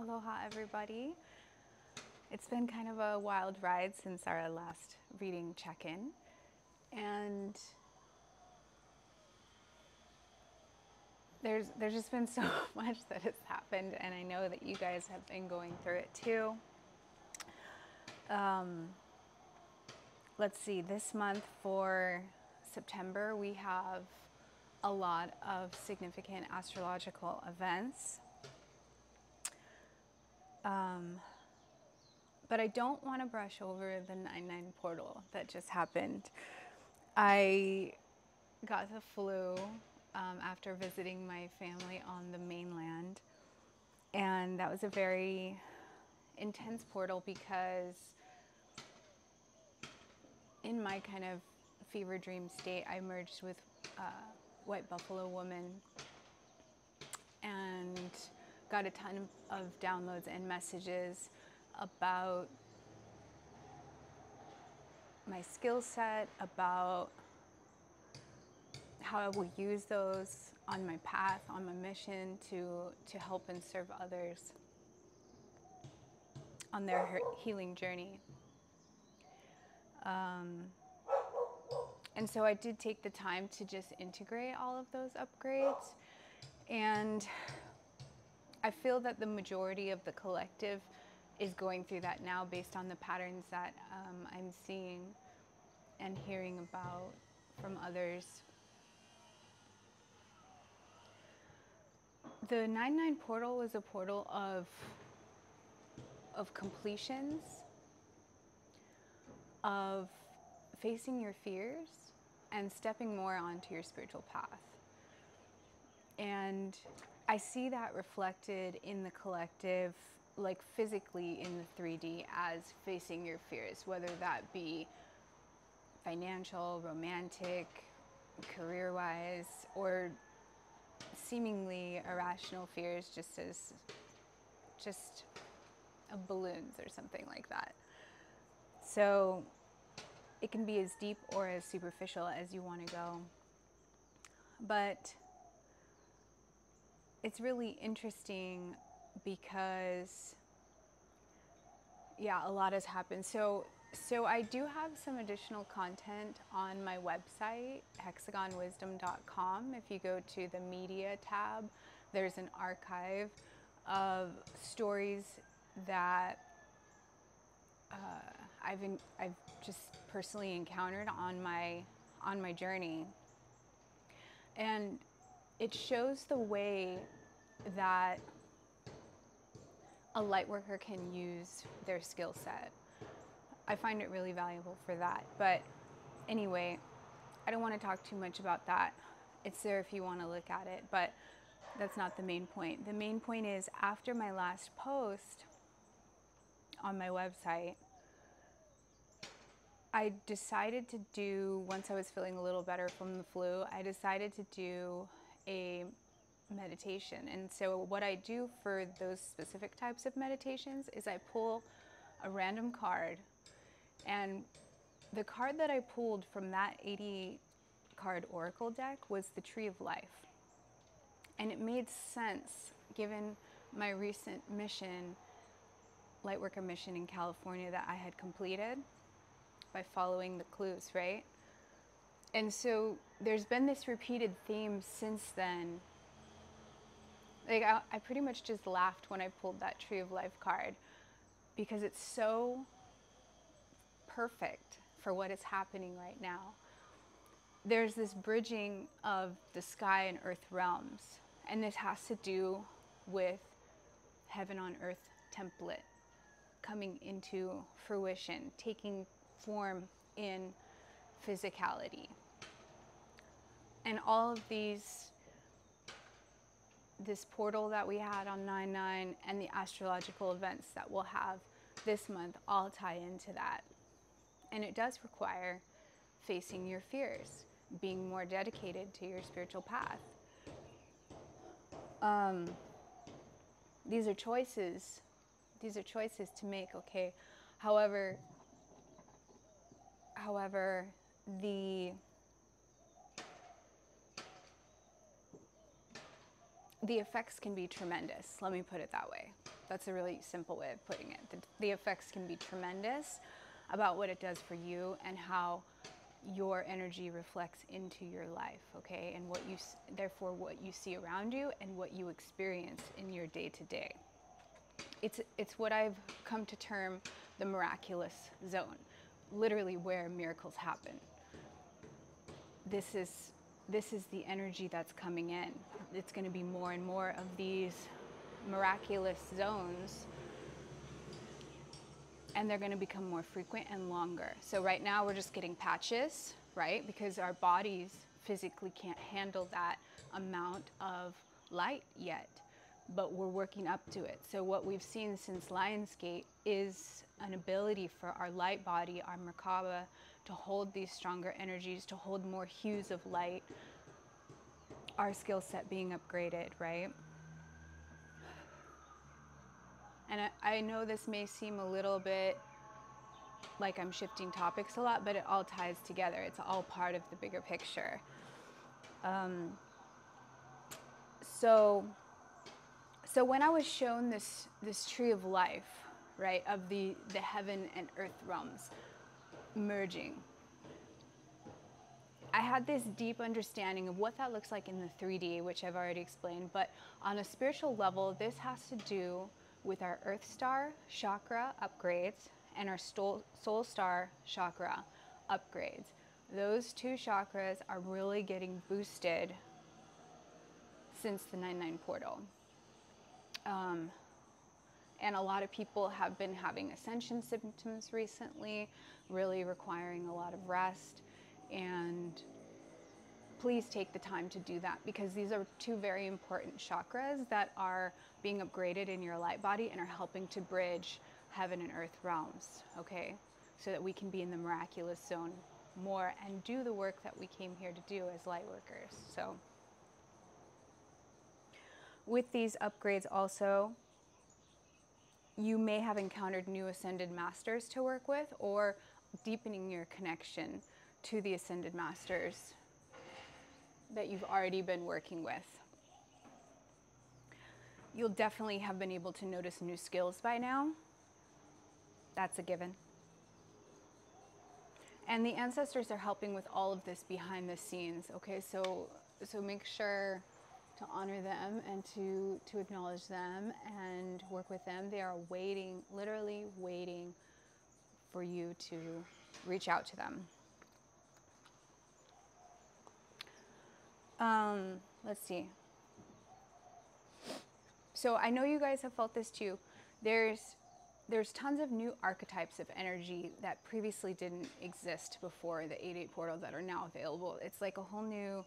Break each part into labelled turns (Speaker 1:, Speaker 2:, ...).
Speaker 1: Aloha everybody. It's been kind of a wild ride since our last reading check-in, and there's just been so much that has happened, and I know that you guys have been going through it too. Let's see, this month for September we have a lot of significant astrological events. But I don't want to brush over the 9/9 portal that just happened. I got the flu after visiting my family on the mainland. And that was a very intense portal because in my kind of fever dream state, I merged with White Buffalo Woman and got a ton of downloads and messages about my skill set, about how I will use those on my path, on my mission to help and serve others on their healing journey. And so I did take the time to just integrate all of those upgrades. And I feel that the majority of the collective is going through that now based on the patterns that I'm seeing and hearing about from others. The 9/9 portal was a portal of completions, of facing your fears and stepping more onto your spiritual path. And I see that reflected in the collective, like physically in the 3D, as facing your fears, whether that be financial, romantic, career-wise, or seemingly irrational fears, just of balloons or something like that. So it can be as deep or as superficial as you want to go. But it's really interesting because, yeah, a lot has happened. So I do have some additional content on my website, hexagonwisdom.com. If you go to the media tab, there's an archive of stories that I've just personally encountered on my journey. And it shows the way that a light worker can use their skill set. I find it really valuable for that. But anyway, I don't want to talk too much about that. It's there if you want to look at it, but that's not the main point. The main point is, after my last post on my website, I decided to do, once I was feeling a little better from the flu, I decided to do a meditation. And so what I do for those specific types of meditations is I pull a random card, and the card that I pulled from that 80 card oracle deck was the Tree of Life. And it made sense given my recent mission, Lightworker mission in California, that I had completed by following the clues, right? And so there's been this repeated theme since then. Like I pretty much just laughed when I pulled that Tree of Life card because it's so perfect for what is happening right now. There's this bridging of the sky and earth realms, and this has to do with heaven on earth template coming into fruition, taking form in physicality. And all of this portal that we had on 9/9 and the astrological events that we'll have this month all tie into that. And it does require facing your fears, being more dedicated to your spiritual path. These are choices. These are choices to make, okay? However, the effects can be tremendous. Let me put it that way. That's a really simple way of putting it. The effects can be tremendous about what it does for you and how your energy reflects into your life, okay? And what you, therefore, what you see around you and what you experience in your day-to-day. It's what I've come to term the miraculous zone, literally where miracles happen. This is the energy that's coming in. It's going to be more and more of these miraculous zones, and they're going to become more frequent and longer. So right now we're just getting patches, right? Because our bodies physically can't handle that amount of light yet, but we're working up to it. So what we've seen since Lionsgate is an ability for our light body, our Merkaba, to hold these stronger energies, to hold more hues of light, our skill set being upgraded, right? And I know this may seem a little bit like I'm shifting topics a lot, but it all ties together. It's all part of the bigger picture. So when I was shown this tree of life, right, of the heaven and earth realms merging, I had this deep understanding of what that looks like in the 3D, which I've already explained, but on a spiritual level, this has to do with our Earth Star chakra upgrades and our Soul Star chakra upgrades. Those two chakras are really getting boosted since the 9/9 portal. And a lot of people have been having ascension symptoms recently, really requiring a lot of rest. And please take the time to do that, because these are two very important chakras that are being upgraded in your light body and are helping to bridge heaven and earth realms, okay? So that we can be in the miraculous zone more and do the work that we came here to do as light workers. So with these upgrades also, you may have encountered new ascended masters to work with, or deepening your connection to the ascended masters that you've already been working with. You'll definitely have been able to notice new skills by now. That's a given. And the ancestors are helping with all of this behind the scenes, okay? So make sure to honor them and to acknowledge them and work with them. They are waiting, literally waiting for you to reach out to them. Let's see. So I know you guys have felt this too. There's tons of new archetypes of energy that previously didn't exist before the 8/8 portal that are now available. It's like a whole new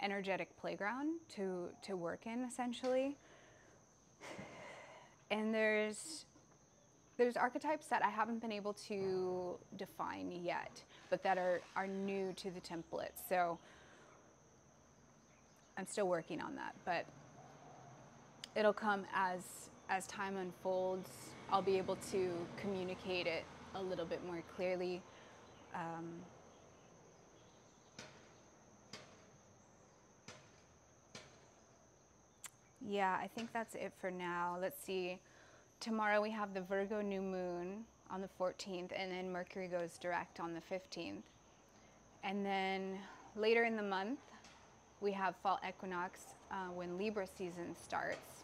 Speaker 1: energetic playground to work in, essentially. And there's archetypes that I haven't been able to define yet, but that are new to the template. So I'm still working on that, but it'll come as time unfolds. I'll be able to communicate it a little bit more clearly. Yeah, I think that's it for now. Let's see. Tomorrow we have the Virgo new moon on the 14th, and then Mercury goes direct on the 15th. And then later in the month, we have fall equinox when Libra season starts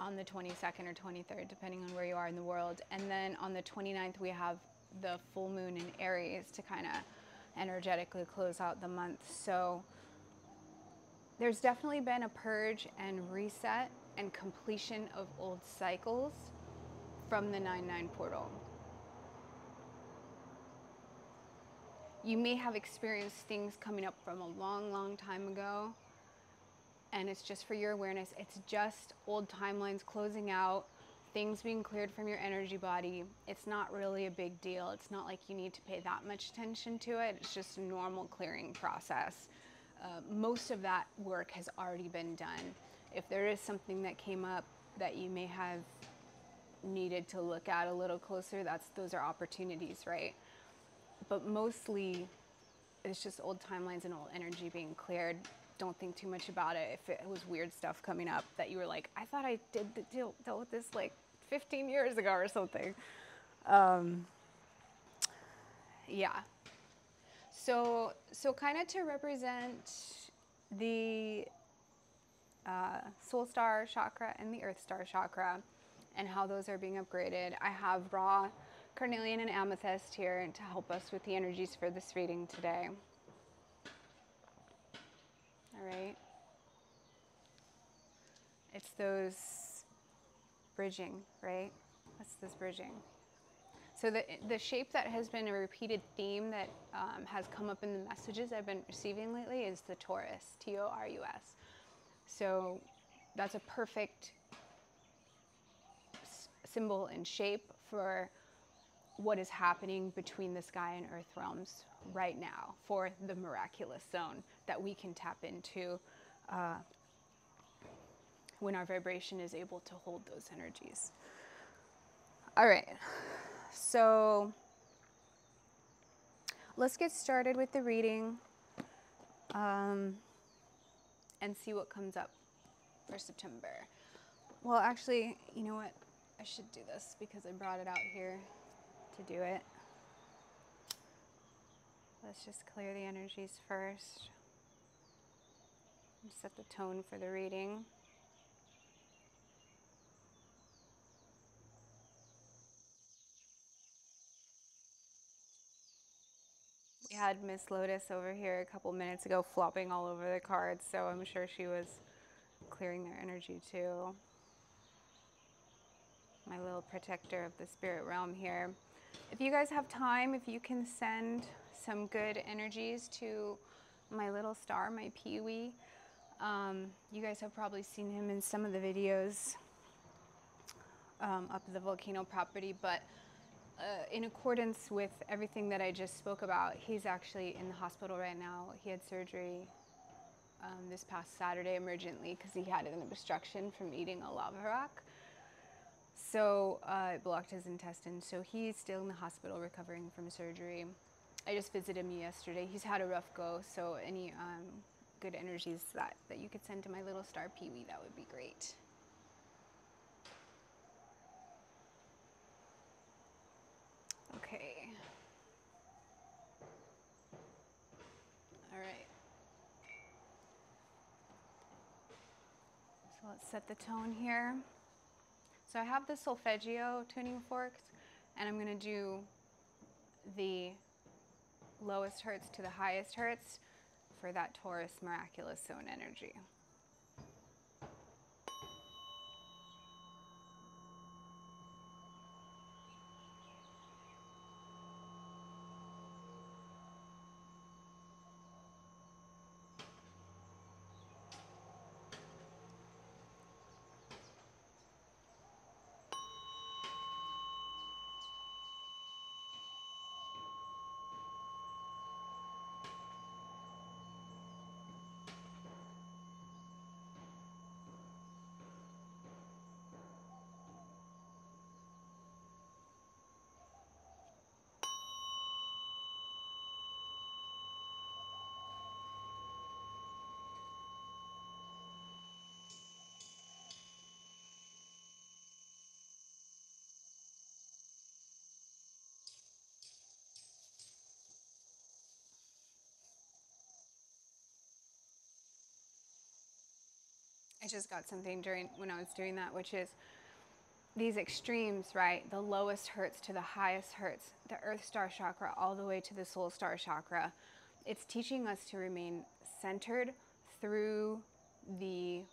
Speaker 1: on the 22nd or 23rd, depending on where you are in the world. And then on the 29th, we have the full moon in Aries to kind of energetically close out the month. So there's definitely been a purge and reset and completion of old cycles from the 9/9 portal. You may have experienced things coming up from a long, long time ago, and it's just for your awareness. It's just old timelines closing out, things being cleared from your energy body. It's not really a big deal. It's not like you need to pay that much attention to it. It's just a normal clearing process. Most of that work has already been done. If there is something that came up that you may have needed to look at a little closer, those are opportunities, right? But mostly it's just old timelines and old energy being cleared. don't think too much about it if it was weird stuff coming up that you were like, I thought I dealt with this like 15 years ago or something. Yeah. So kind of to represent the soul star chakra and the earth star chakra and how those are being upgraded, I have raw carnelian and amethyst here to help us with the energies for this reading today. All right. It's those bridging, right? That's this bridging. So the shape that has been a repeated theme that has come up in the messages I've been receiving lately is the Taurus, Taurus. So that's a perfect symbol and shape for what is happening between the sky and earth realms right now for the miraculous zone that we can tap into when our vibration is able to hold those energies. All right, so let's get started with the reading and see what comes up for September. Well, actually, you know what? I should do this because I brought it out here to do it. Let's just clear the energies first and set the tone for the reading. We had Miss Lotus over here a couple minutes ago flopping all over the cards, so I'm sure she was clearing their energy too. My little protector of the spirit realm here. If you guys have time, if you can send some good energies to my little star, my Pee-wee. You guys have probably seen him in some of the videos up at the volcano property, but in accordance with everything that I just spoke about, he's actually in the hospital right now. He had surgery this past Saturday emergently because he had an obstruction from eating a lava rock. So it blocked his intestines. So he's still in the hospital recovering from surgery. I just visited him yesterday. He's had a rough go, so any good energies that you could send to my little star Pee-wee, that would be great. Okay. All right. So let's set the tone here. So I have the solfeggio tuning forks, and I'm going to do the lowest hertz to the highest hertz for that Taurus miraculous zone energy. I just got something when I was doing that, which is these extremes, right? The lowest hertz to the highest hertz, the earth star chakra all the way to the soul star chakra. It's teaching us to remain centered through the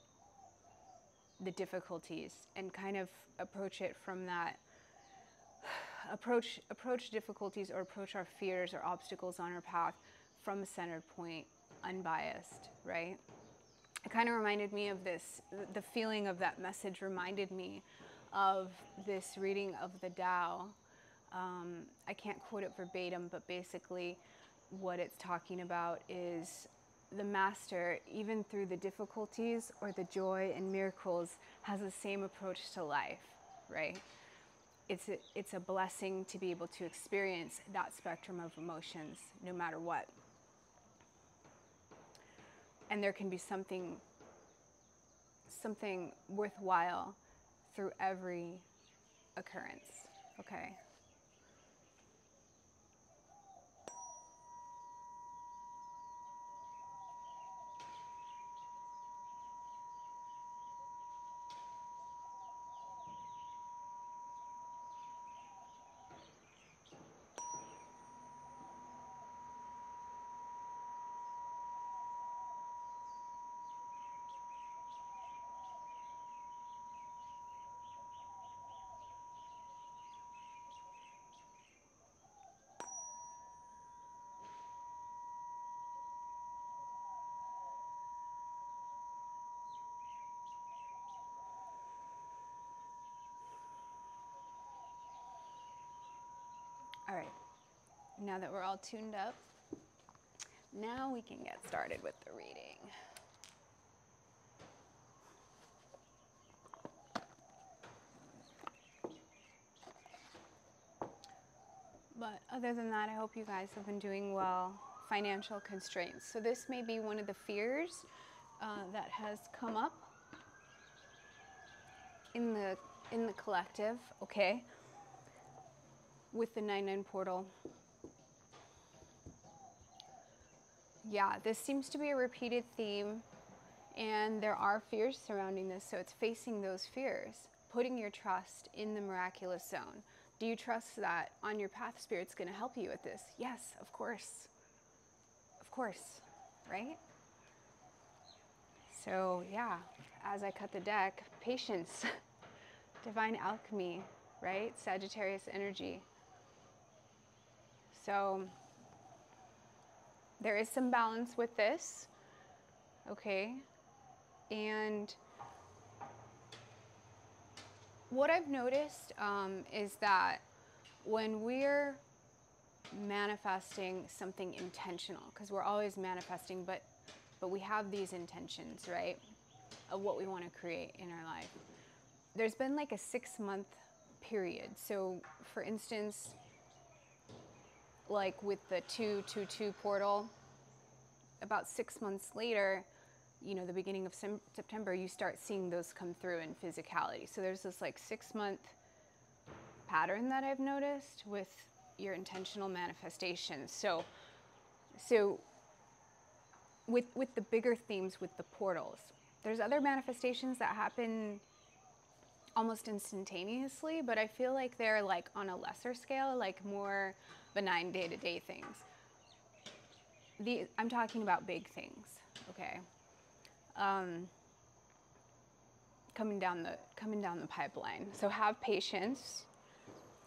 Speaker 1: difficulties and kind of approach it from that approach difficulties or approach our fears or obstacles on our path from a centered point, unbiased, right? It kind of reminded me of this, the feeling of that message reminded me of this reading of the Tao. I can't quote it verbatim, but basically what it's talking about is the master, even through the difficulties or the joy and miracles, has the same approach to life, right? It's a blessing to be able to experience that spectrum of emotions no matter what. and there can be something worthwhile through every occurrence, okay? All right, now that we're all tuned up, now we can get started with the reading. But other than that, I hope you guys have been doing well. Financial constraints. So this may be one of the fears that has come up in the collective, okay? With the 9-9 portal. Yeah, this seems to be a repeated theme, and there are fears surrounding this, so it's facing those fears, putting your trust in the miraculous zone. Do you trust that on your path spirit's going to help you with this? Yes, of course. Of course, right? So yeah, as I cut the deck, patience, divine alchemy, right? Sagittarius energy. So there is some balance with this, okay? And what I've noticed is that when we're manifesting something intentional, because we're always manifesting, but we have these intentions, right, of what we want to create in our life. There's been like a 6-month period. So for instance, like with the 222 portal, about 6 months later, you know, the beginning of September, you start seeing those come through in physicality. So there's this like 6-month pattern that I've noticed with your intentional manifestations. So with the bigger themes with the portals, there's other manifestations that happen almost instantaneously, but I feel like they're like on a lesser scale, like more benign day-to-day things. I'm talking about big things, okay? Coming down the pipeline. So have patience,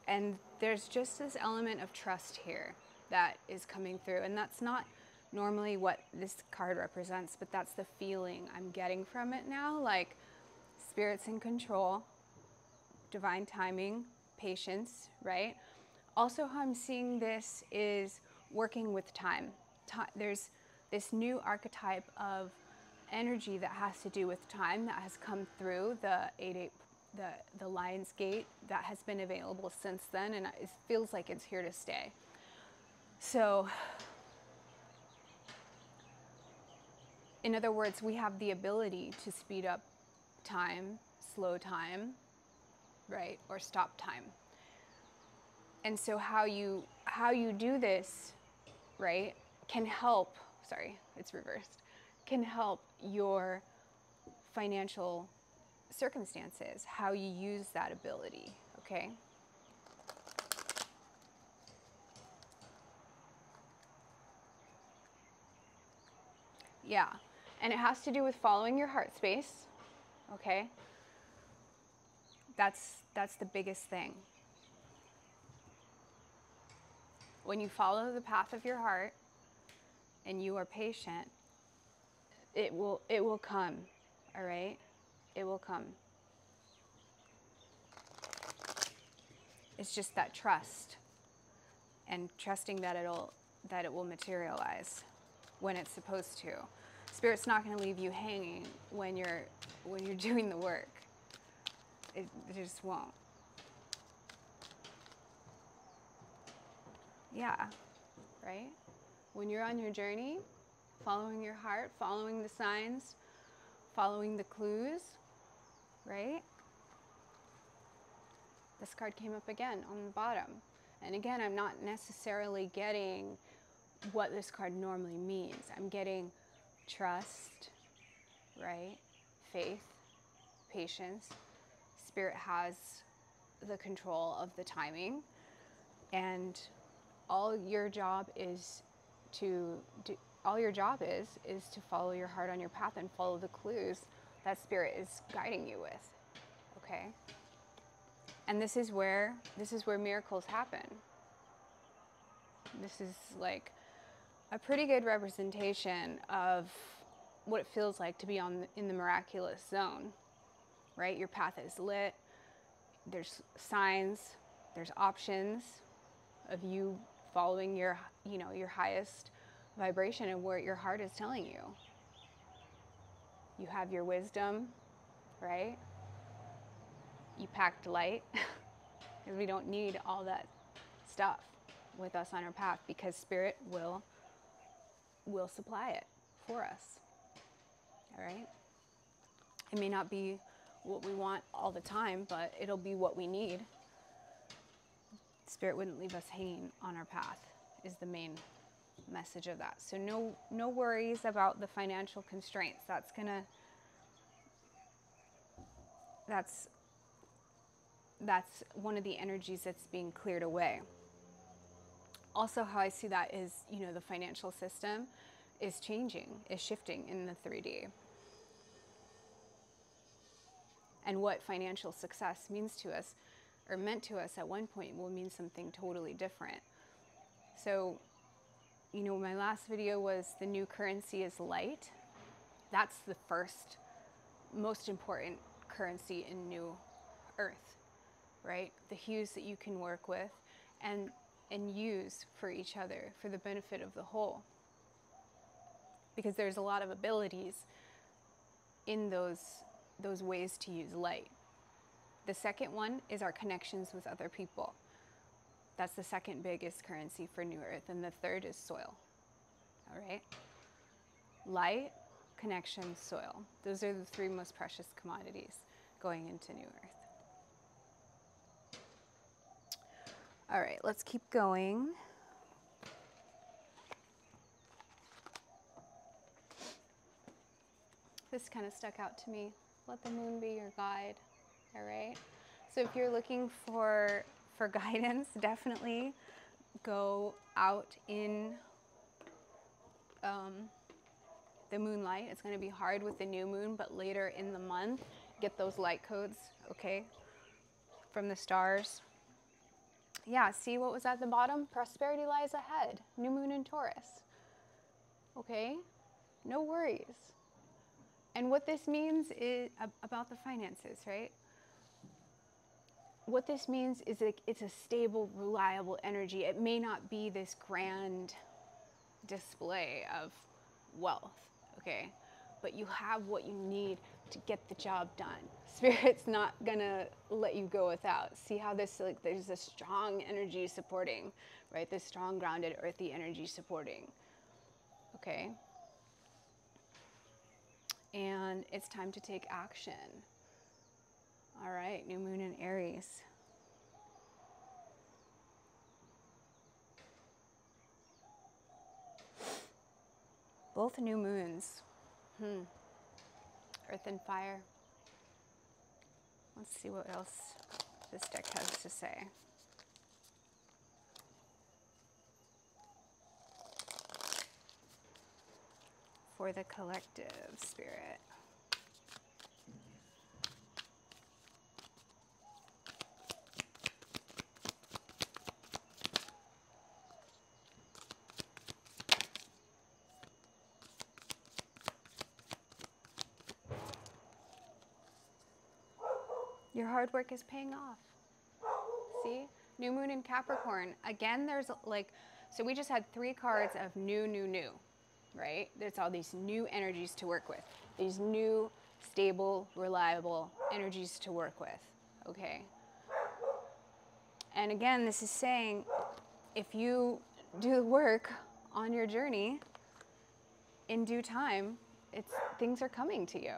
Speaker 1: and there's just this element of trust here that is coming through, and that's not normally what this card represents, but that's the feeling I'm getting from it now. Like spirit's in control, divine timing, patience, right? Also, how I'm seeing this is working with time. There's this new archetype of energy that has to do with time that has come through the 8-8, the Lion's Gate, that has been available since then, and it feels like it's here to stay. So, in other words, we have the ability to speed up time, slow time, right, or stop time. And so how you do this, right, can help, sorry, it's reversed, can help your financial circumstances, how you use that ability, okay? Yeah, and it has to do with following your heart space, okay? That's the biggest thing. When you follow the path of your heart and you are patient, it will come, all right? It will come. It's just that trust, and trusting that it will materialize when it's supposed to. Spirit's not going to leave you hanging when you're doing the work. It just won't. Yeah, right? When you're on your journey, Following your heart, following the signs, following the clues, right? This card came up again on the bottom. And again, I'm not necessarily getting what this card normally means. I'm getting trust, right? Faith, patience. Spirit has the control of the timing, and all your job is to follow your heart on your path and follow the clues that Spirit is guiding you with. Okay? And this is where miracles happen. This is like a pretty good representation of what it feels like to be in the miraculous zone, right? Your path is lit. There's signs, there's options of you following your highest vibration and where your heart is telling you. You have your wisdom, right? You packed light, because we don't need all that stuff with us on our path, because Spirit will supply it for us. All right? It may not be what we want all the time, but it'll be what we need. Spirit wouldn't leave us hanging on our path, is the main message of that. So no worries about the financial constraints. That's one of the energies that's being cleared away. Also, how I see that is, the financial system is changing, is shifting in the 3D. And what financial success means to us, or meant to us at one point, will mean something totally different. So, my last video was the new currency is light. That's the first, most important currency in New Earth, right? The hues that you can work with and use for each other, for the benefit of the whole. Because there's a lot of abilities in those ways to use light. The second one is our connections with other people. That's the second biggest currency for New Earth. And the third is soil. All right? Light, connection, soil. Those are the three most precious commodities going into New Earth. All right, let's keep going. This kind of stuck out to me. Let the moon be your guide. All right? So if you're looking for guidance, definitely go out in the moonlight. It's going to be hard with the new moon, but later in the month, get those light codes, okay, from the stars. Yeah, see what was at the bottom? Prosperity lies ahead. New moon in Taurus. Okay? No worries. And what this means is about the finances, right? What this means is it's a stable, reliable energy. It may not be this grand display of wealth, okay? But you have what you need to get the job done. Spirit's not gonna let you go without. See how this, there's a strong energy supporting, right? This strong, grounded, earthy energy supporting, okay? And it's time to take action. All right, new moon in Aries. Both new moons. Earth and fire. Let's see what else this deck has to say. For the collective, Spirit. Your hard work is paying off. See? New moon in Capricorn. Again, there's so we just had 3 cards of new, right? There's all these new energies to work with. These new, stable, reliable energies to work with, okay? And again, this is saying, if you do the work on your journey in due time, things are coming to you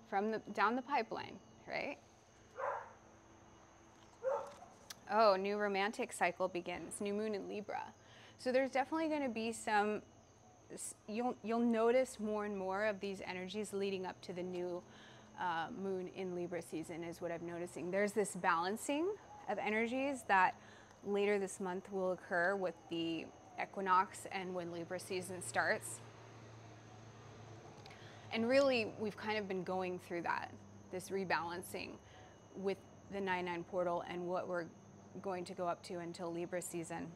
Speaker 1: from down the pipeline, right? Oh, new romantic cycle begins, new moon in Libra. So there's definitely going to be some, you'll notice more and more of these energies leading up to the new moon in Libra season is what I'm noticing. There's this balancing of energies that later this month will occur with the equinox and when Libra season starts. And really, we've kind of been going through that, this rebalancing with the 9/9 portal and what we're going to go up to until Libra season.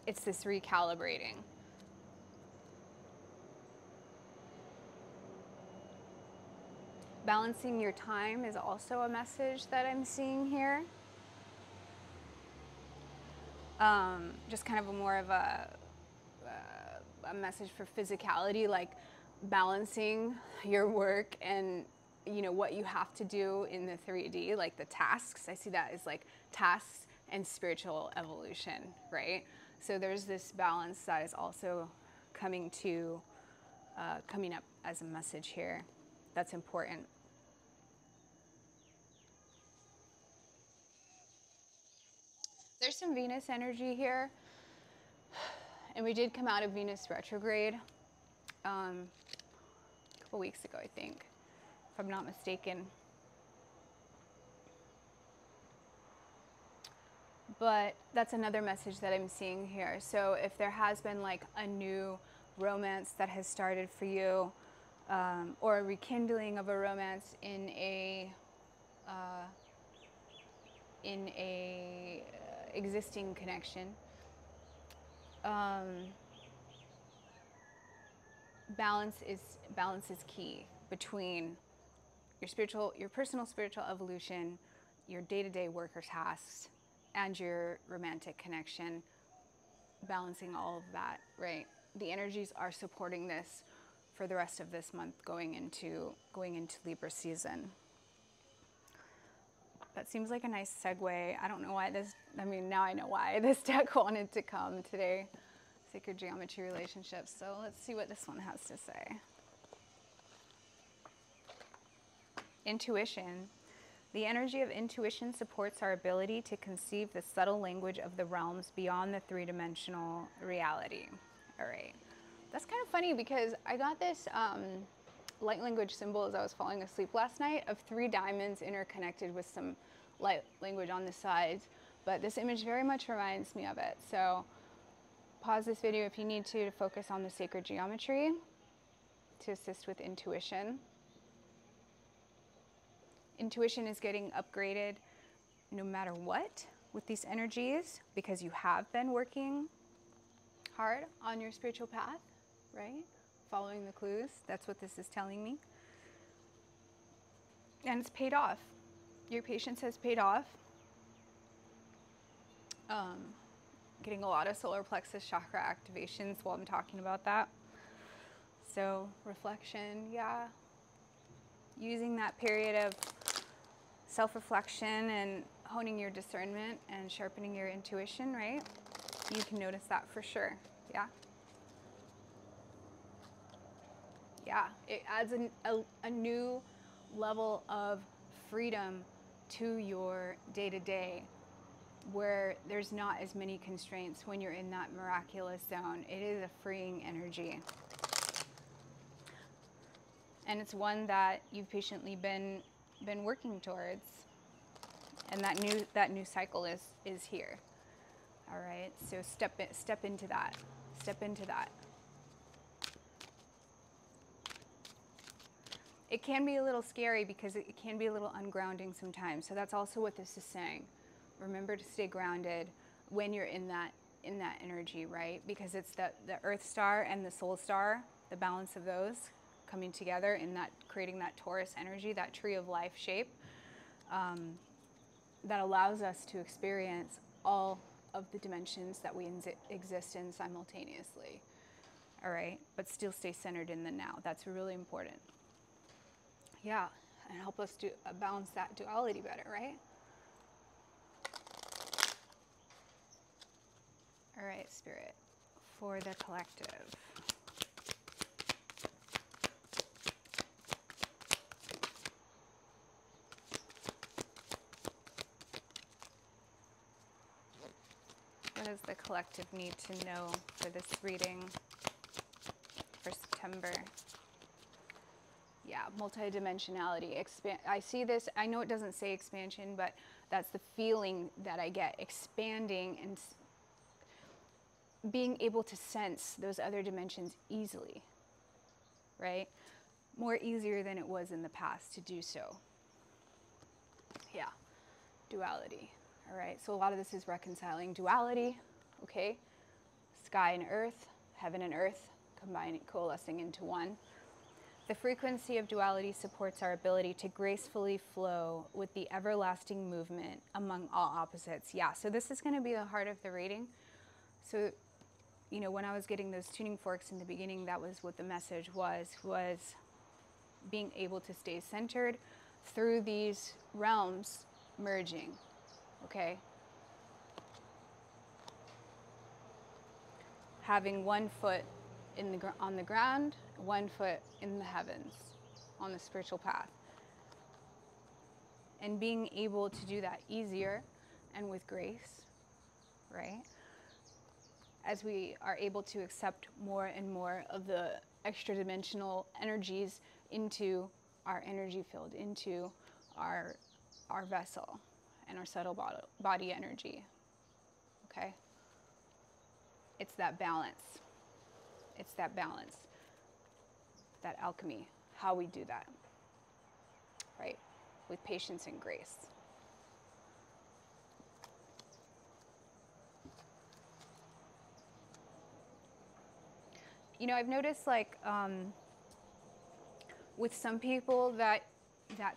Speaker 1: It's this recalibrating. Balancing your time is also a message that I'm seeing here. Just kind of more of a message for physicality, like balancing your work and what you have to do in the 3D, like the tasks. I see that as like tasks and spiritual evolution, right? So there's this balance that is also coming up as a message here. That's important. There's some Venus energy here. And we did come out of Venus retrograde a couple weeks ago, I think, if I'm not mistaken. But that's another message that I'm seeing here. So if there has been like a new romance that has started for you, or a rekindling of a romance in a existing connection, balance is key between your personal spiritual evolution, your day-to-day work or tasks, and your romantic connection. Balancing all of that, right? The energies are supporting this for the rest of this month, going into Libra season. That seems like a nice segue. I don't know why now I know why this deck wanted to come today. Sacred geometry relationships. So let's see what this one has to say. Intuition. The energy of intuition supports our ability to conceive the subtle language of the realms beyond the three-dimensional reality. All right. That's kind of funny because I got this light language symbol as I was falling asleep last night of 3 diamonds interconnected with some light language on the sides. But this image very much reminds me of it. So pause this video if you need to focus on the sacred geometry to assist with intuition. Intuition is getting upgraded no matter what with these energies because you have been working hard on your spiritual path, right? Following the clues. That's what this is telling me. And it's paid off. Your patience has paid off. Getting a lot of solar plexus chakra activations while I'm talking about that. So reflection, yeah. Using that period of self-reflection and honing your discernment and sharpening your intuition, right? You can notice that for sure, yeah? Yeah, it adds a new level of freedom to your day-to-day where there's not as many constraints when you're in that miraculous zone. It is a freeing energy. And it's one that you've patiently been working towards. And that new cycle is here. All right, so step into that. Step into that. It can be a little scary because it can be a little ungrounding sometimes. So that's also what this is saying. Remember to stay grounded when you're in that energy, right? Because it's the Earth star and the Soul star, the balance of those coming together in that, creating that Taurus energy, that tree of life shape, that allows us to experience all of the dimensions that we exist in simultaneously. All right, but still stay centered in the now. That's really important. Yeah, and help us to balance that duality better, right? All right, Spirit, for the collective. What does the collective need to know for this reading for September? Yeah, multidimensionality. I see this, I know it doesn't say expansion, but that's the feeling that I get. Expanding and being able to sense those other dimensions easily, right? More easier than it was in the past to do so. Yeah, duality. All right, so a lot of this is reconciling duality, okay? Sky and earth, heaven and earth, combining, coalescing into one. The frequency of duality supports our ability to gracefully flow with the everlasting movement among all opposites. Yeah, so this is going to be the heart of the reading. So, you know, when I was getting those tuning forks in the beginning, that was what the message was being able to stay centered through these realms merging. Okay, having one foot on the ground, one foot in the heavens, on the spiritual path, and being able to do that easier and with grace, right? As we are able to accept more and more of the extra dimensional energies into our energy field, into our vessel and our subtle body energy. Okay? It's that balance. It's that balance, that alchemy, how we do that, right? With patience and grace. You know, I've noticed like with some people that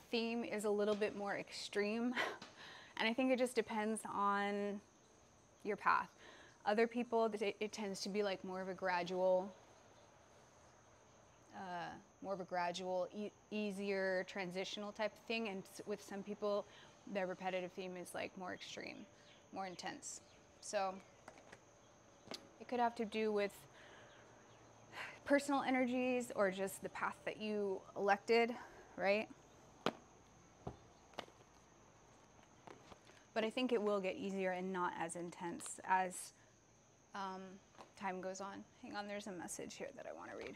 Speaker 1: theme is a little bit more extreme. And I think it just depends on your path. Other people, it tends to be like more of a gradual, easier transitional type of thing. And with some people, their repetitive theme is like more extreme, more intense. So it could have to do with personal energies or just the path that you elected, right? But I think it will get easier and not as intense as time goes on. Hang on, there's a message here that I want to read.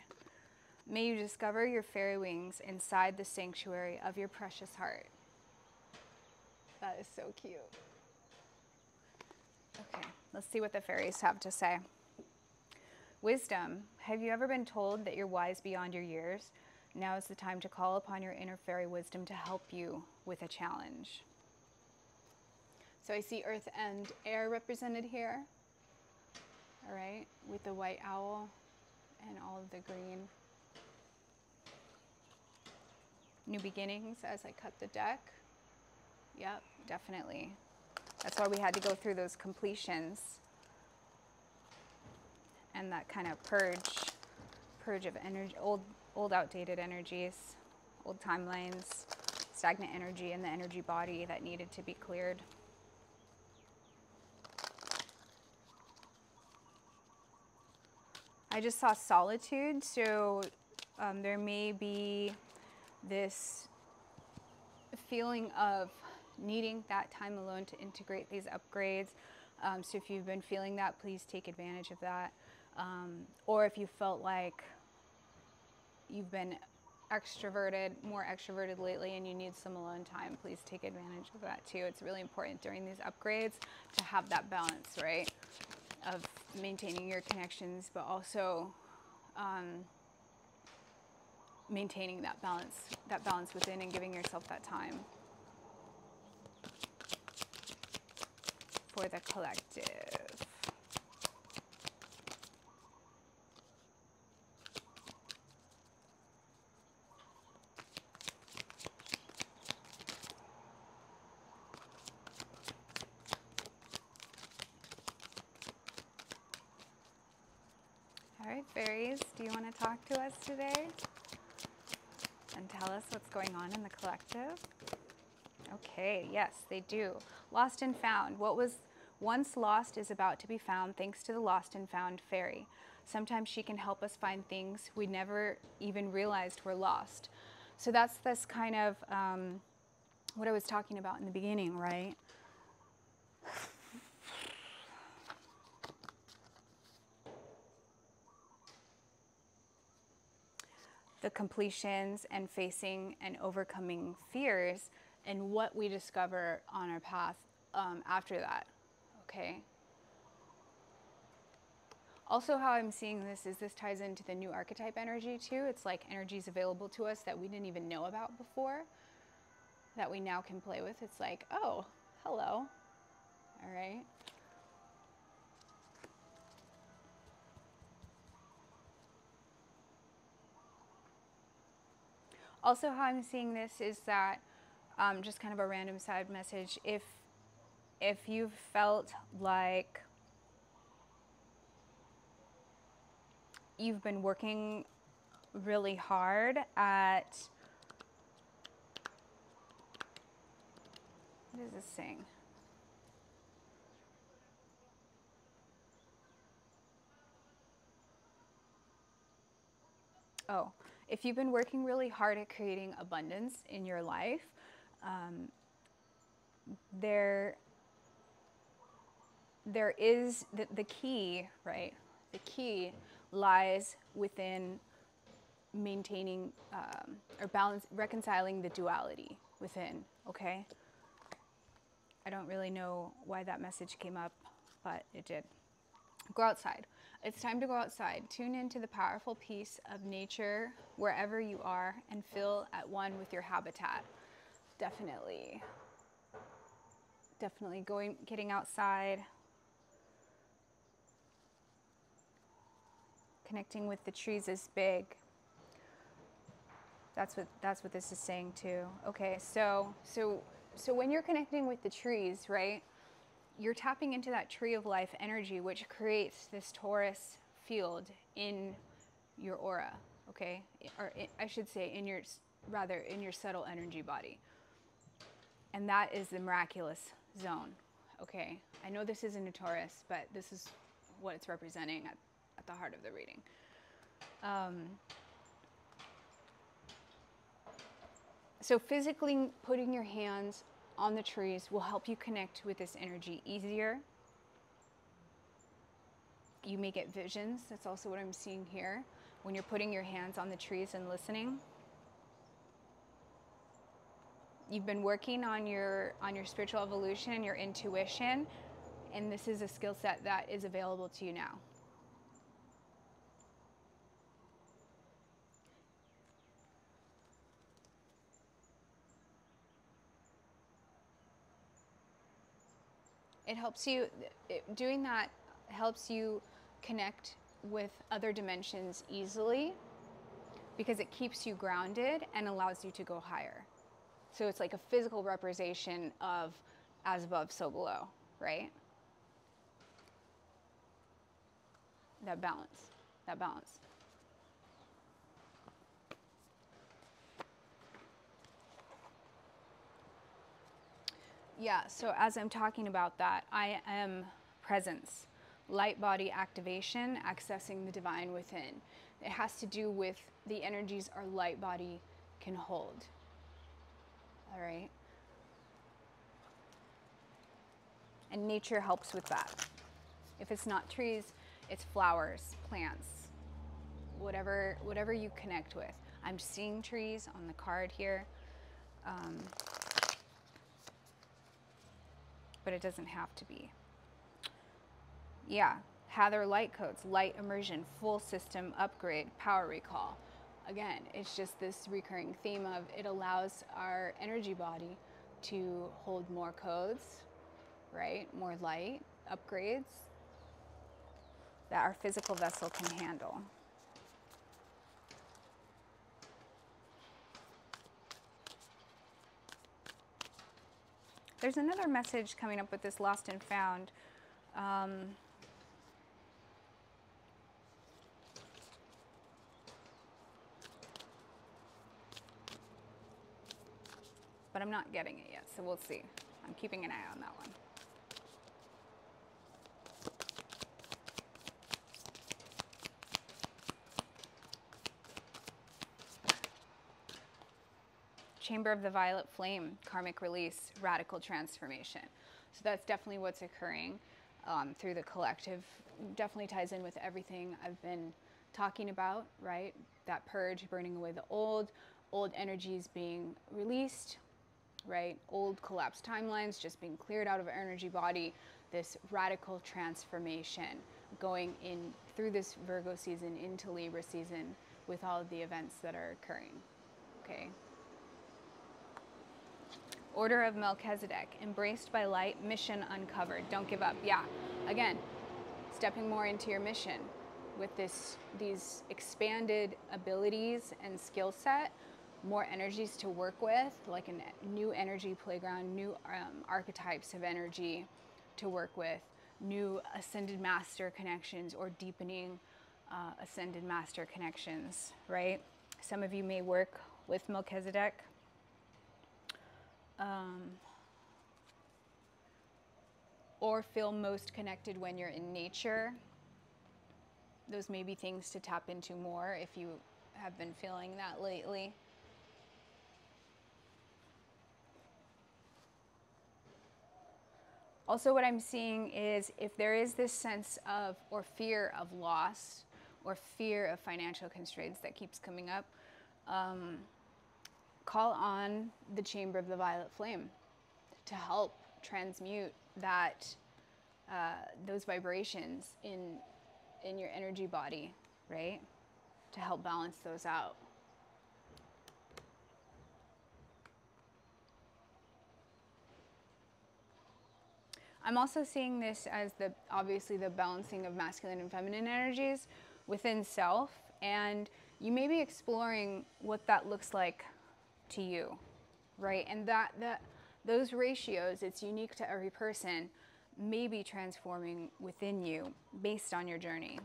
Speaker 1: May you discover your fairy wings inside the sanctuary of your precious heart. That is so cute. Okay, let's see what the fairies have to say. Wisdom, have you ever been told that you're wise beyond your years? Now is the time to call upon your inner fairy wisdom to help you with a challenge. So I see earth and air represented here. All right, with the white owl and all of the green. New beginnings as I cut the deck. Yep, definitely. That's why we had to go through those completions and that kind of purge of energy, old outdated energies, old timelines, stagnant energy in the energy body that needed to be cleared. I just saw solitude, so there may be this feeling of needing that time alone to integrate these upgrades. So if you've been feeling that, please take advantage of that. Or if you felt like you've been more extroverted lately and you need some alone time, please take advantage of that too. It's really important during these upgrades to have that balance, right? Of maintaining your connections, but also maintaining that balance within and giving yourself that time for the collective. All right, fairies, do you want to talk to us today and tell us what's going on in the collective? Okay, yes, they do. Lost and found. What was Once lost is about to be found thanks to the lost and found fairy. Sometimes she can help us find things we never even realized were lost. So that's this kind of what I was talking about in the beginning, right? The completions and facing and overcoming fears and what we discover on our path after that, okay? Also, how I'm seeing this is this ties into the new archetype energy too. It's like energies available to us that we didn't even know about before, that we now can play with. It's like, oh, hello, all right? Also, how I'm seeing this is that, just kind of a random side message, if you've felt like you've been working really hard at, what is this saying? Oh, if you've been working really hard at creating abundance in your life, there is the key, right? The key lies within maintaining or reconciling the duality within, okay? I don't really know why that message came up, but it did. Go outside. It's time to go outside. Tune into the powerful peace of nature wherever you are and feel at one with your habitat. Definitely. Definitely getting outside. Connecting with the trees is big. That's what this is saying too. Okay, so when you're connecting with the trees, right? You're tapping into that tree of life energy, which creates this Taurus field in your aura, okay? Or I should say in your subtle energy body. And that is the miraculous zone, okay? I know this isn't a Taurus, but this is what it's representing at the heart of the reading. So physically putting your hands on the trees will help you connect with this energy easier. You may get visions. That's also what I'm seeing here. When you're putting your hands on the trees and listening. You've been working on your spiritual evolution, your intuition, and this is a skill set that is available to you now. It helps you, doing that helps you connect with other dimensions easily because it keeps you grounded and allows you to go higher. So it's like a physical representation of as above, so below, right? That balance, that balance. Yeah, so as I'm talking about that, I am presence, light body activation, accessing the divine within. It has to do with the energies our light body can hold. All right? And nature helps with that. If it's not trees, it's flowers, plants, whatever you connect with. I'm seeing trees on the card here. But it doesn't have to be. Yeah, Hather light codes, light immersion, full system upgrade, power recall. Again, it's just this recurring theme of it allows our energy body to hold more codes, right? More light, upgrades that our physical vessel can handle. There's another message coming up with this lost and found. But I'm not getting it yet, so we'll see. I'm keeping an eye on that one. Chamber of the Violet Flame, karmic release, radical transformation. So that's definitely what's occurring through the collective. Definitely ties in with everything I've been talking about, right? That purge, burning away the old energies being released, right? Old collapsed timelines just being cleared out of our energy body. This radical transformation going in through this Virgo season into Libra season with all of the events that are occurring, okay? Order of Melchizedek, embraced by light, mission uncovered. Don't give up. Yeah, again, stepping more into your mission with these expanded abilities and skill set, more energies to work with, like a new energy playground, new archetypes of energy to work with, new ascended master connections or deepening ascended master connections, right? Some of you may work with Melchizedek. Or feel most connected when you're in nature. Those may be things to tap into more if you have been feeling that lately. Also, what I'm seeing is if there is this sense of, or fear of loss, or fear of financial constraints that keeps coming up, call on the Chamber of the Violet Flame to help transmute that, those vibrations in your energy body, right? To help balance those out. I'm also seeing this as obviously the balancing of masculine and feminine energies within self, and you may be exploring what that looks like to you, right? And those ratios, it's unique to every person, may be transforming within you based on your journey,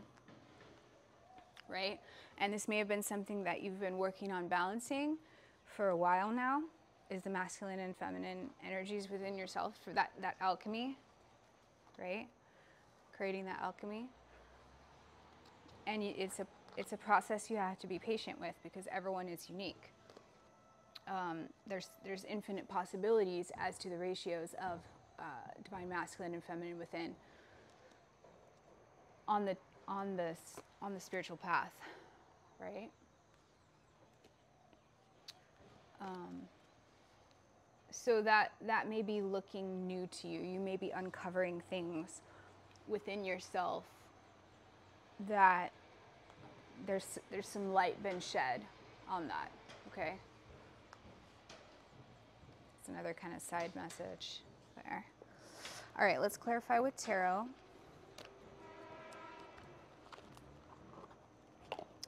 Speaker 1: right? And this may have been something that you've been working on balancing for a while now, is the masculine and feminine energies within yourself, for that alchemy, right? Creating that alchemy. And it's a process you have to be patient with because everyone is unique. There's infinite possibilities as to the ratios of divine masculine and feminine within on the spiritual path, right? So that may be looking new to you. You may be uncovering things within yourself that there's some light been shed on that, okay? It's another kind of side message there. All right, let's clarify with tarot.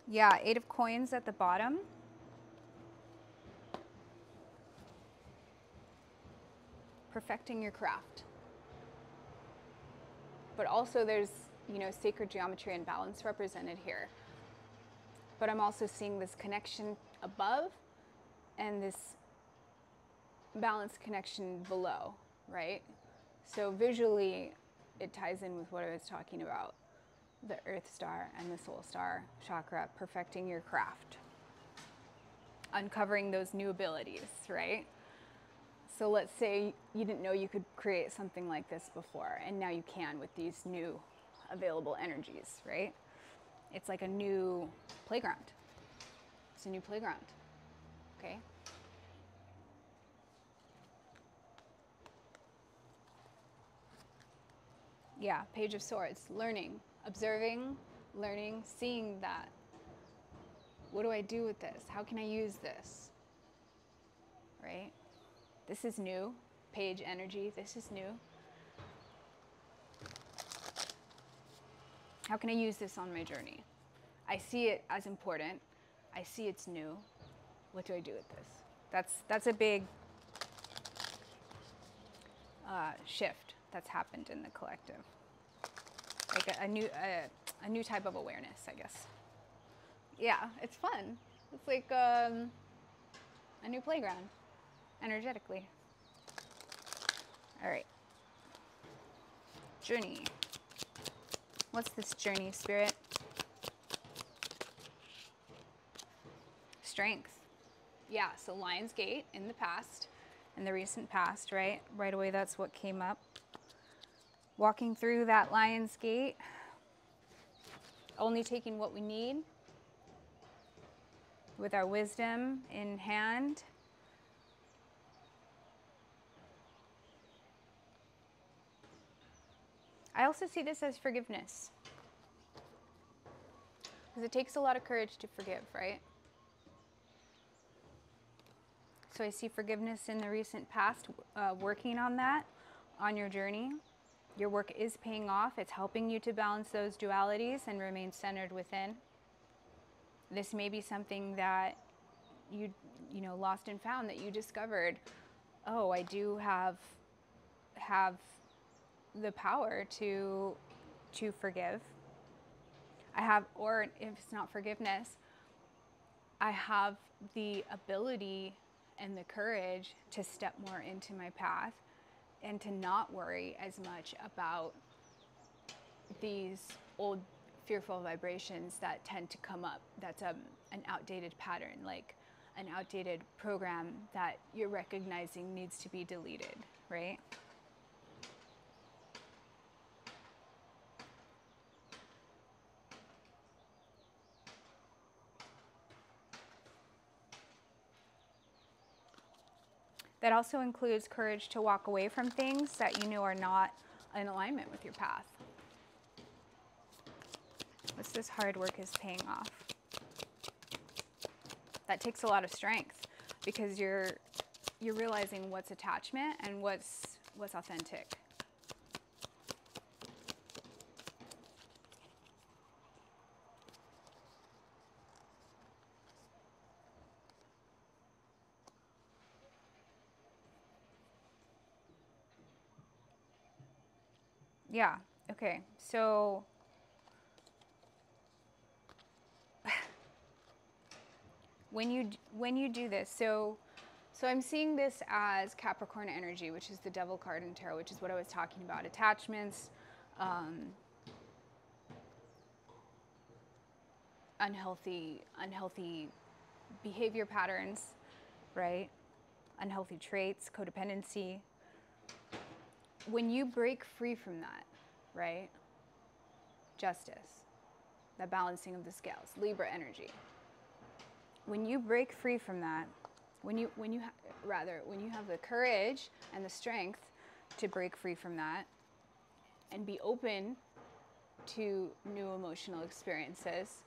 Speaker 1: Yeah, 8 of Coins at the bottom. Perfecting your craft. But also there's, sacred geometry and balance represented here. But I'm also seeing this connection above and this balanced connection below, right? So visually, it ties in with what I was talking about. The Earth Star and the Soul Star chakra, perfecting your craft. Uncovering those new abilities, right? So let's say you didn't know you could create something like this before, and now you can with these new available energies, right? It's like a new playground. It's a new playground, okay? Yeah, Page of Swords, learning, observing, learning, seeing that. What do I do with this? How can I use this? Right? This is new. Page energy, this is new. How can I use this on my journey? I see it as important. I see it's new. What do I do with this? That's a big shift that's happened in the collective. Like a new type of awareness, I guess. Yeah, it's fun. It's like a new playground, energetically. All right. Journey. What's this journey, Spirit? Strength. yeah, so Lion's Gate in the past, in the recent past, right? Right away, that's what came up. Walking through that Lion's Gate, only taking what we need with our wisdom in hand. I also see this as forgiveness, because it takes a lot of courage to forgive, right? So I see forgiveness in the recent past, working on that, on your journey. Your work is paying off. It's helping you to balance those dualities and remain centered within. This may be something that you lost and found, that you discovered, oh, I do have the power to forgive. I have, or if it's not forgiveness, I have the ability and the courage to step more into my path and to not worry as much about these old fearful vibrations that tend to come up. That's an outdated pattern, like an outdated program that you're recognizing needs to be deleted, right? That also includes courage to walk away from things that you know are not in alignment with your path. This hard work is paying off. That takes a lot of strength, because you're realizing what's attachment and what's authentic. Yeah, okay, so when you do this, so I'm seeing this as Capricorn energy, which is the Devil card in tarot, which is what I was talking about. Attachments, unhealthy behavior patterns, right? Unhealthy traits, codependency. When you break free from that, right? Justice, the balancing of the scales, Libra energy. When you break free from that, when you have the courage and the strength to break free from that and be open to new emotional experiences,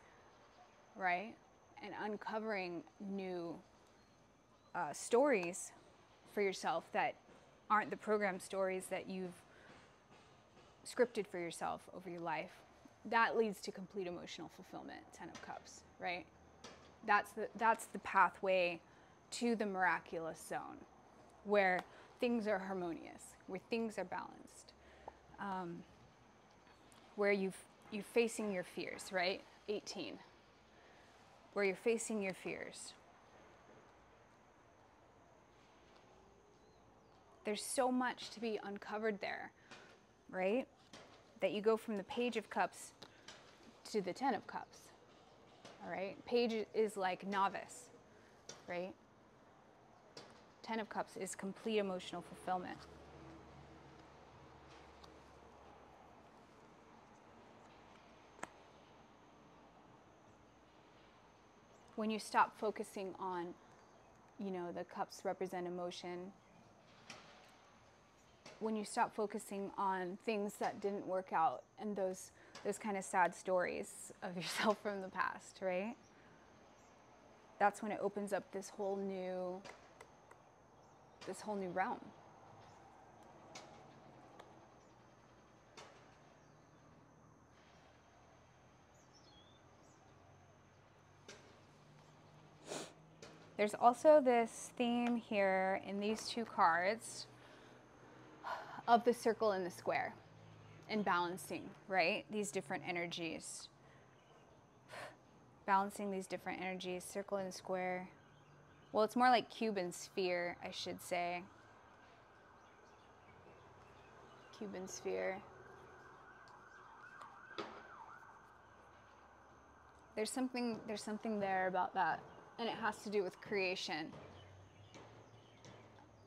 Speaker 1: right? And uncovering new stories for yourself that aren't the program stories that you've scripted for yourself over your life, that leads to complete emotional fulfillment. 10 of Cups, right? That's the pathway to the miraculous zone, where things are harmonious, where things are balanced, where you're facing your fears, right? 18, where you're facing your fears. There's so much to be uncovered there, right? That you go from the Page of Cups to the 10 of Cups, all right? Page is like novice, right? 10 of Cups is complete emotional fulfillment. When you stop focusing on, the cups represent emotion. When you stop focusing on things that didn't work out and those kind of sad stories of yourself from the past, right? That's when it opens up this whole new realm. There's also this theme here in these two cards of the circle and the square and balancing, right? These different energies. Balancing these different energies, circle and square. Well, it's more like cube and sphere, I should say. Cube and sphere. There's something there about that. and it has to do with creation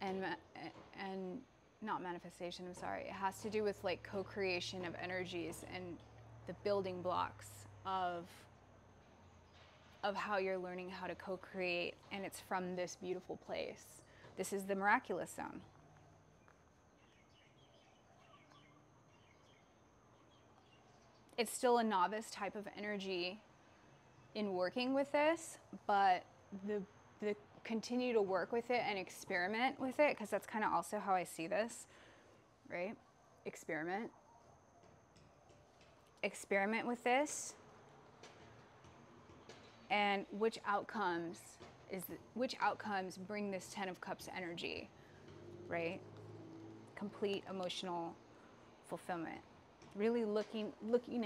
Speaker 1: and not manifestation, I'm sorry. It has to do with like co-creation of energies and the building blocks of how you're learning how to co-create, and it's from this beautiful place. This is the miraculous zone. It's still a novice type of energy in working with this, but the continue to work with it and experiment with it, because that's kind of also how I see this, right? Experiment with this, and which outcomes bring this 10 of Cups energy, right? Complete emotional fulfillment. Really looking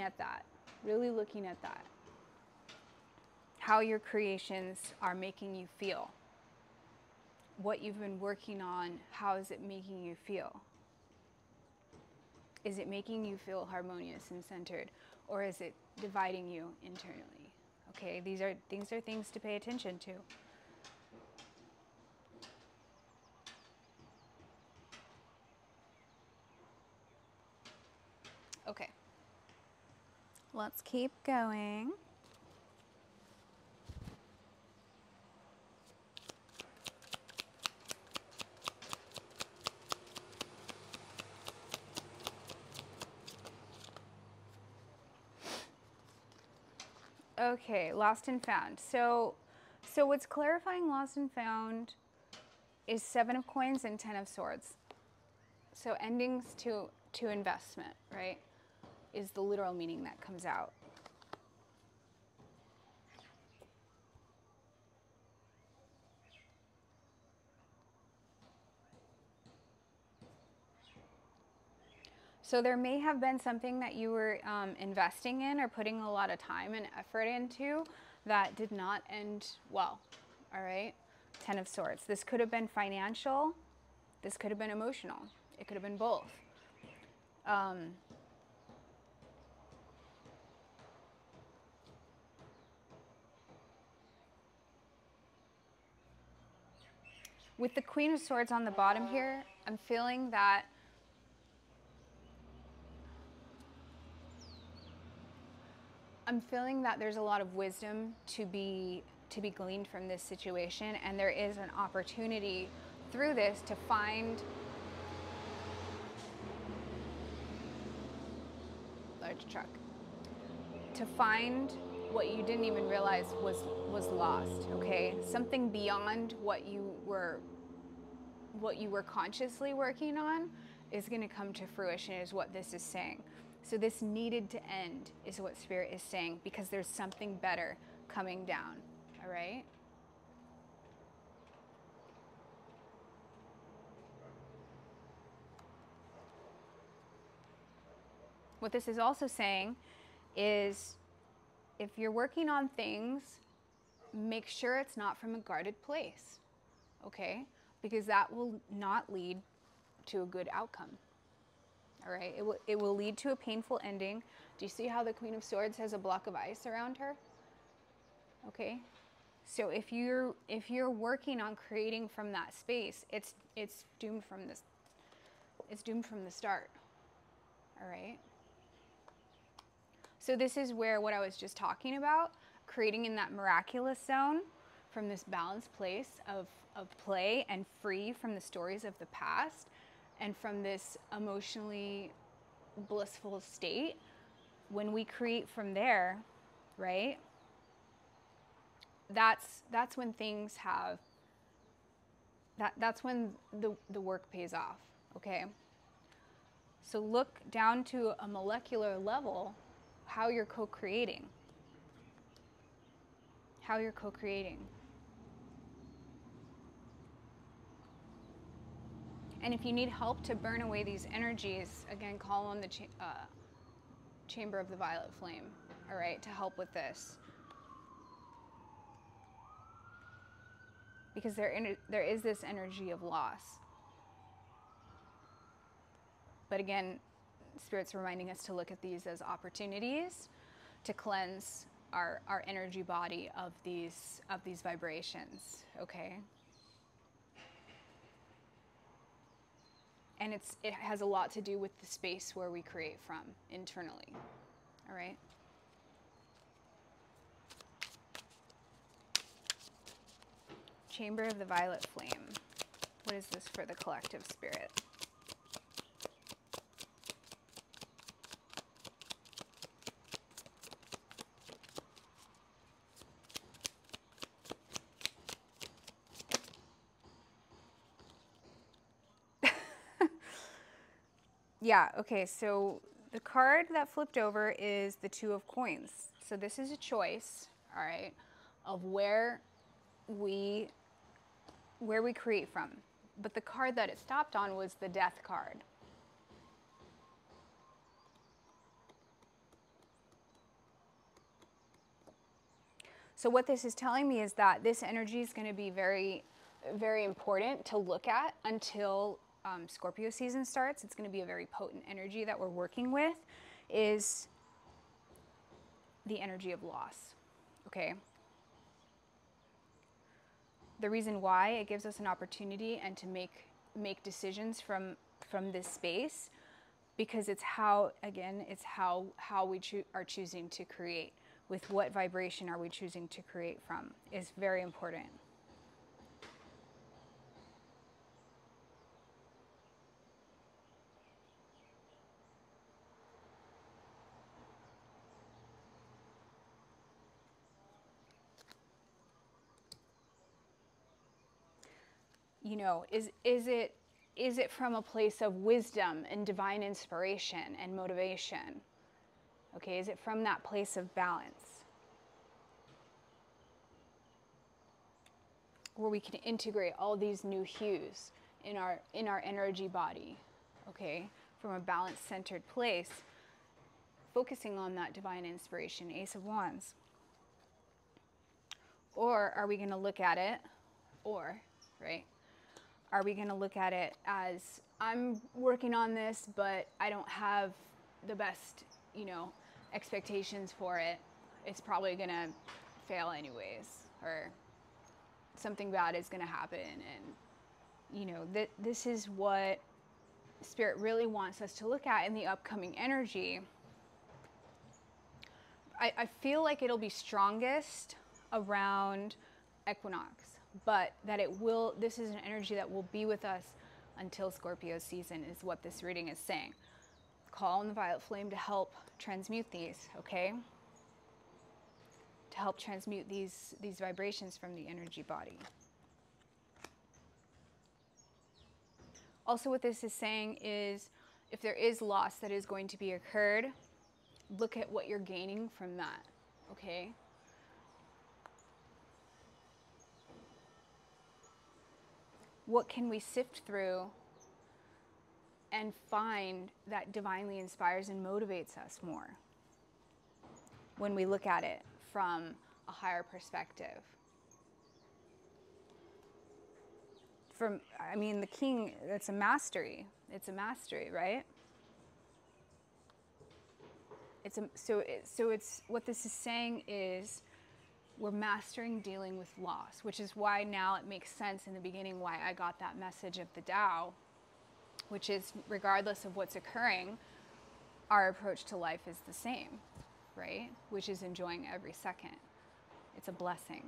Speaker 1: at that. Really looking at that. How your creations are making you feel. What you've been working on, how is it making you feel? Is it making you feel harmonious and centered, or is it dividing you internally? Okay, these are things to pay attention to. Okay, let's keep going. Okay, lost and found. So what's clarifying lost and found is 7 of Coins and 10 of Swords. So endings to investment, right, is the literal meaning that comes out. So there may have been something that you were investing in or putting a lot of time and effort into that did not end well, all right? 10 of Swords. This could have been financial. This could have been emotional. It could have been both. With the Queen of Swords on the bottom here, I'm feeling that there's a lot of wisdom to be gleaned from this situation, and there is an opportunity through this to find large truck, to find what you didn't even realize was lost. Okay, something beyond what you were consciously working on is going to come to fruition, is what this is saying. So this needed to end is what Spirit is saying, because there's something better coming down, all right? What this is also saying is, if you're working on things, make sure it's not from a guarded place, okay? Because that will not lead to a good outcome. All right, it will lead to a painful ending. Do you see how the Queen of Swords has a block of ice around her? Okay, so if you're working on creating from that space, it's doomed from this. It's doomed from the start. All right. So this is where what I was just talking about, creating in that miraculous zone, from this balanced place of play and free from the stories of the past, and from this emotionally blissful state. When we create from there, right, that's when things have, that's when the work pays off, okay? So look down to a molecular level how you're co-creating. How you're co-creating. And if you need help to burn away these energies, again, call on the Chamber of the Violet Flame, all right, to help with this. Because there is this energy of loss. But again, Spirit's reminding us to look at these as opportunities to cleanse our energy body of these vibrations, okay? And it has a lot to do with the space where we create from internally, all right? Chamber of the Violet Flame. What is this for the collective spirit? Yeah, okay, so the card that flipped over is the Two of Coins. So this is a choice, all right, of where we create from. But the card that it stopped on was the Death card. So what this is telling me is that this energy is going to be very, very important to look at until Scorpio season starts. It's going to be a very potent energy that we're working with, is the energy of loss, okay? The reason why it gives us an opportunity and to make decisions from this space, because it's how, again, it's how we are choosing to create. With what vibration are we choosing to create from is very important. You know, is it from a place of wisdom and divine inspiration and motivation? Okay, is it from that place of balance? Where we can integrate all these new hues in our energy body, okay, from a balanced, centered place, focusing on that divine inspiration, Ace of Wands. Or are we going to look at it, right? Are we going to look at it as, I'm working on this, but I don't have the best, you know, expectations for it. It's probably going to fail anyways, or something bad is going to happen. And, you know, this is what Spirit really wants us to look at in the upcoming energy. I feel like it'll be strongest around equinox, but that this is an energy that will be with us until Scorpio season is what this reading is saying. Call on the violet flame to help transmute these, okay? To help transmute these vibrations from the energy body. Also, what this is saying is, if there is loss that is going to be occurred, look at what you're gaining from that, okay? What can we sift through and find that divinely inspires and motivates us more when we look at it from a higher perspective? I mean, the king, it's a mastery. It's a mastery, right? So what this is saying is we're mastering dealing with loss, which is why now it makes sense in the beginning why I got that message of the Tao, which is regardless of what's occurring, our approach to life is the same, right? Which is enjoying every second. It's a blessing.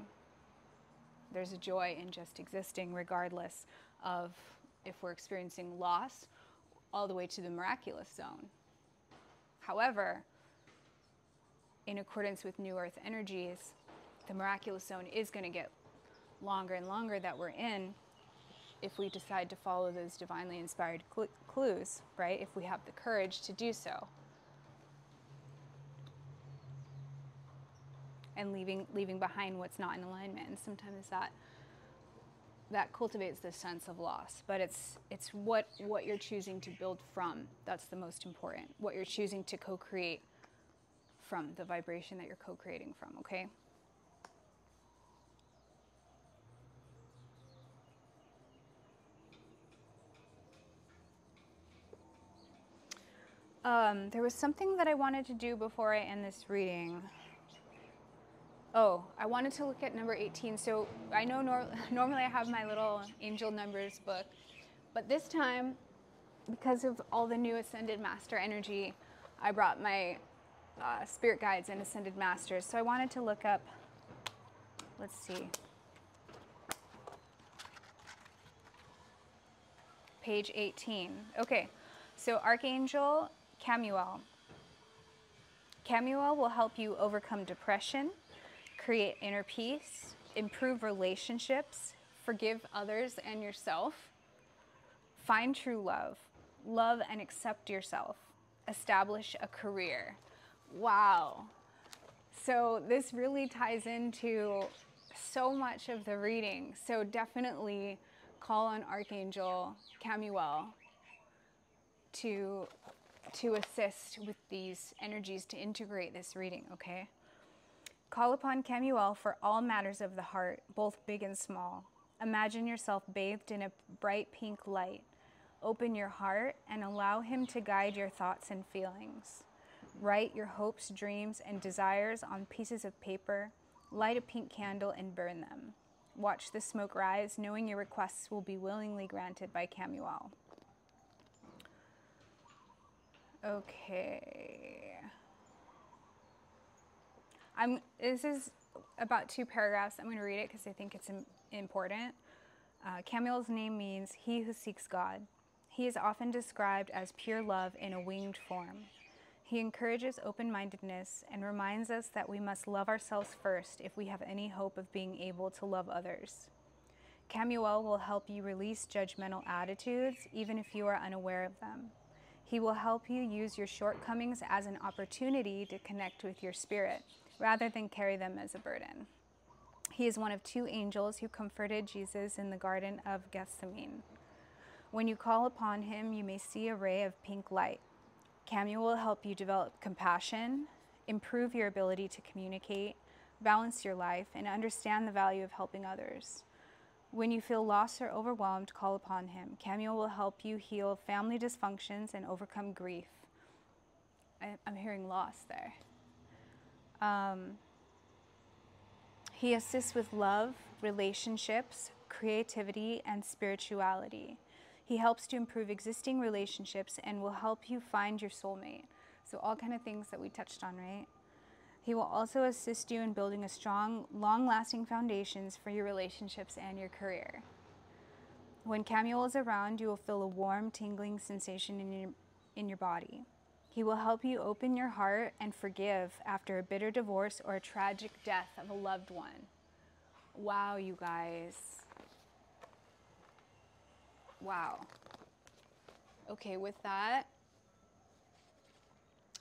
Speaker 1: There's a joy in just existing regardless of if we're experiencing loss all the way to the miraculous zone. However, in accordance with New Earth energies, the miraculous zone is going to get longer and longer that we're in if we decide to follow those divinely inspired clues, right? If we have the courage to do so. And leaving behind what's not in alignment. And sometimes that cultivates this sense of loss. But it's what you're choosing to build from that's the most important. What you're choosing to co-create from, the vibration that you're co-creating from, okay? There was something that I wanted to do before I end this reading. Oh, I wanted to look at number 18. So I know normally I have my little angel numbers book, but this time, because of all the new Ascended Master energy, I brought my spirit guides and Ascended Masters. So I wanted to look up, let's see, page 18. Okay, so Archangel Camuel. Camuel will help you overcome depression, create inner peace, improve relationships, forgive others and yourself, find true love, love and accept yourself, establish a career. Wow. So this really ties into so much of the reading. So definitely call on Archangel Camuel to assist with these energies to integrate this reading, okay? Call upon Camuel for all matters of the heart, both big and small. Imagine yourself bathed in a bright pink light. Open your heart and allow him to guide your thoughts and feelings. Write your hopes, dreams, and desires on pieces of paper. Light a pink candle and burn them. Watch the smoke rise, knowing your requests will be willingly granted by Camuel. Okay. This is about 2 paragraphs. I'm going to read it because I think it's important. Camuel's name means he who seeks God. He is often described as pure love in a winged form. He encourages open-mindedness and reminds us that we must love ourselves first if we have any hope of being able to love others. Camuel will help you release judgmental attitudes even if you are unaware of them. He will help you use your shortcomings as an opportunity to connect with your spirit, rather than carry them as a burden. He is one of 2 angels who comforted Jesus in the Garden of Gethsemane. When you call upon him, you may see a ray of pink light. Camuel will help you develop compassion, improve your ability to communicate, balance your life, and understand the value of helping others. When you feel lost or overwhelmed, call upon him. Camuel will help you heal family dysfunctions and overcome grief. I'm hearing loss there. He assists with love, relationships, creativity, and spirituality. He helps to improve existing relationships and will help you find your soulmate. So all kind of things that we touched on, right? He will also assist you in building a strong, long-lasting foundations for your relationships and your career. When Camuel is around, you will feel a warm, tingling sensation in your body. He will help you open your heart and forgive after a bitter divorce or a tragic death of a loved one. Wow, you guys. Wow. Okay, with that,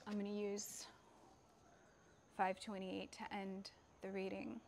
Speaker 1: I'm going to use 528 to end the reading.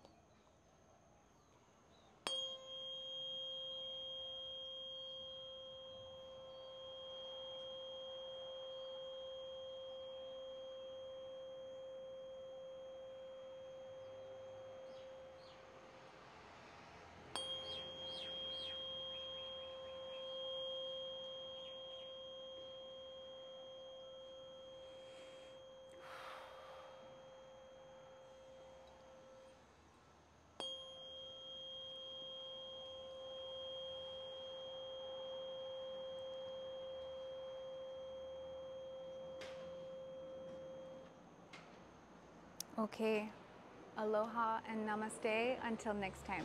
Speaker 1: Okay, aloha and namaste until next time.